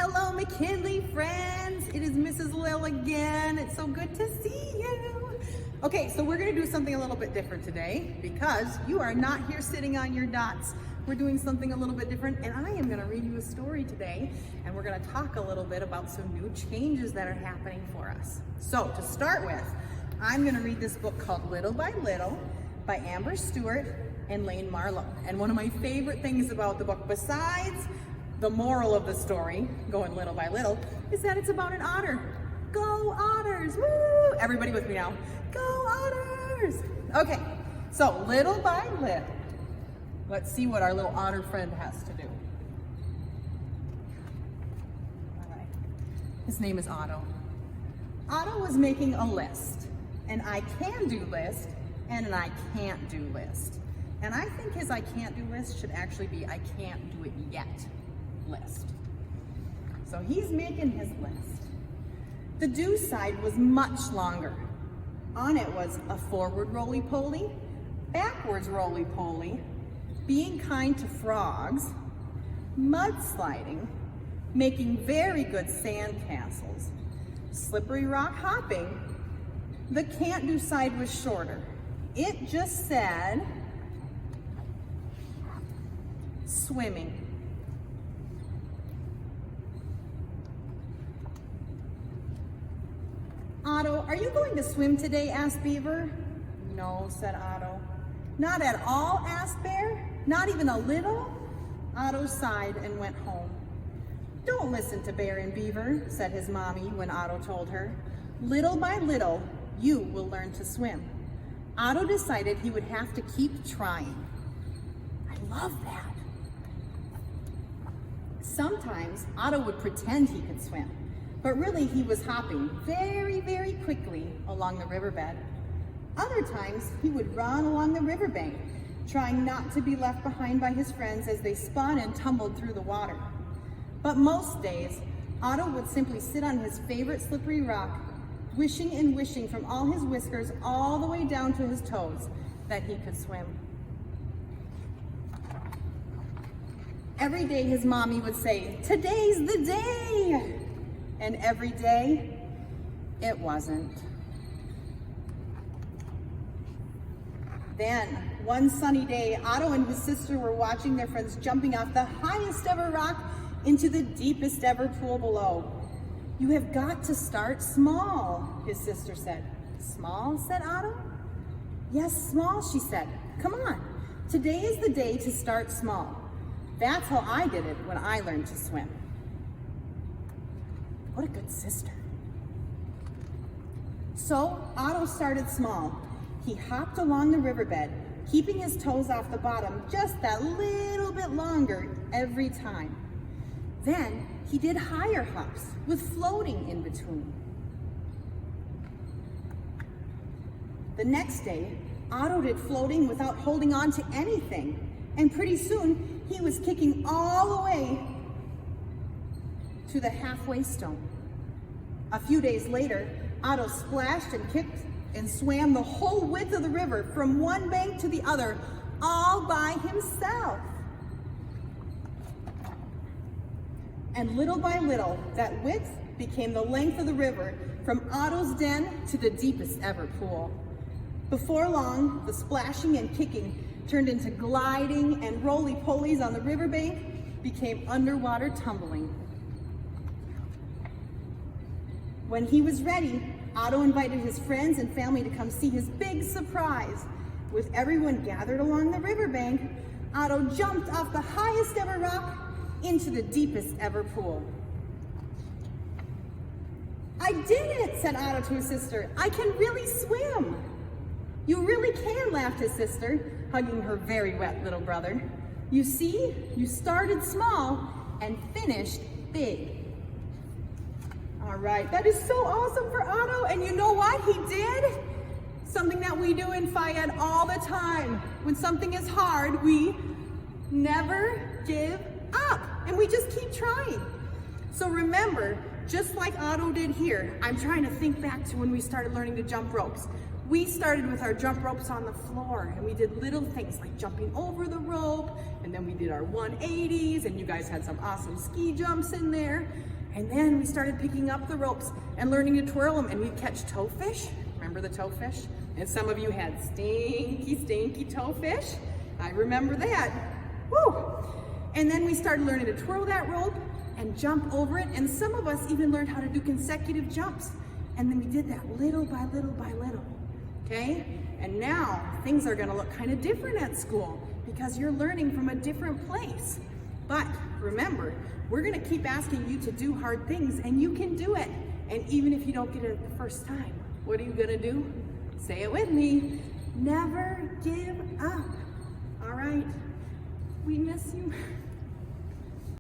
Hello, McKinley friends. It is Mrs. Lill again. It's so good to see you. Okay, so we're gonna do something a little bit different today because you are not here sitting on your dots. We're doing something a little bit different, and I am gonna read you a story today, and we're gonna talk a little bit about some new changes that are happening for us. So to start with, I'm gonna read this book called Little by Little by Amber Stewart and Lane Marlowe. And one of my favorite things about the book, besides the moral of the story, going little by little, is that it's about an otter. Go Otters, woo! Everybody with me now. Go Otters! Okay, so little by little, let's see what our little otter friend has to do. All right, his name is Otto. Otto was making a list, an I can do list and an I can't do list. And I think his I can't do list should actually be I can't do it yet list. So he's making his list. The do side was much longer. On it was a forward roly-poly, backwards roly-poly, being kind to frogs, mudsliding, making very good sand castles, slippery rock hopping. The can't do side was shorter. It just said swimming. Otto, are you going to swim today? Asked Beaver. No, said Otto. Not at all? Asked Bear. Not even a little? Otto sighed and went home. Don't listen to Bear and Beaver, said his mommy when Otto told her. Little by little, you will learn to swim. Otto decided he would have to keep trying. I love that. Sometimes Otto would pretend he could swim, but really he was hopping very, very quickly along the riverbed. Other times he would run along the riverbank, trying not to be left behind by his friends as they spun and tumbled through the water. But most days, Otto would simply sit on his favorite slippery rock, wishing and wishing from all his whiskers all the way down to his toes that he could swim. Every day his mommy would say, "Today's the day!" And every day, it wasn't. Then, one sunny day, Otto and his sister were watching their friends jumping off the highest ever rock into the deepest ever pool below. "You have got to start small," his sister said. "Small?" said Otto. "Yes, small," she said. "Come on, today is the day to start small. That's how I did it when I learned to swim." What a good sister. So Otto started small. He hopped along the riverbed, keeping his toes off the bottom just that little bit longer every time. Then he did higher hops with floating in between. The next day, Otto did floating without holding on to anything, and pretty soon he was kicking all the way to the halfway stone. A few days later, Otto splashed and kicked and swam the whole width of the river from one bank to the other, all by himself. And little by little, that width became the length of the river from Otto's den to the deepest ever pool. Before long, the splashing and kicking turned into gliding, and roly-polies on the riverbank became underwater tumbling. When he was ready, Otto invited his friends and family to come see his big surprise. With everyone gathered along the riverbank, Otto jumped off the highest ever rock into the deepest ever pool. "I did it," said Otto to his sister. "I can really swim." "You really can," laughed his sister, hugging her very wet little brother. "You see, you started small and finished big." All right, that is so awesome for Otto, and you know what he did? Something that we do in Phi Ed all the time. When something is hard, we never give up, and we just keep trying. So remember, just like Otto did here, I'm trying to think back to when we started learning to jump ropes. we started with our jump ropes on the floor, and we did little things like jumping over the rope, and then we did our 180s, and you guys had some awesome ski jumps in there. And then we started picking up the ropes and learning to twirl them, and we'd catch toefish. Remember the toefish? And some of you had stinky toefish. I remember that. Woo! And then we started learning to twirl that rope and jump over it, and some of us even learned how to do consecutive jumps. And then we did that little by little by little, okay? And now things are gonna look kind of different at school because you're learning from a different place. But remember, we're gonna keep asking you to do hard things, and you can do it. And even if you don't get it the first time, what are you gonna do? Say it with me. Never give up. All right, we miss you.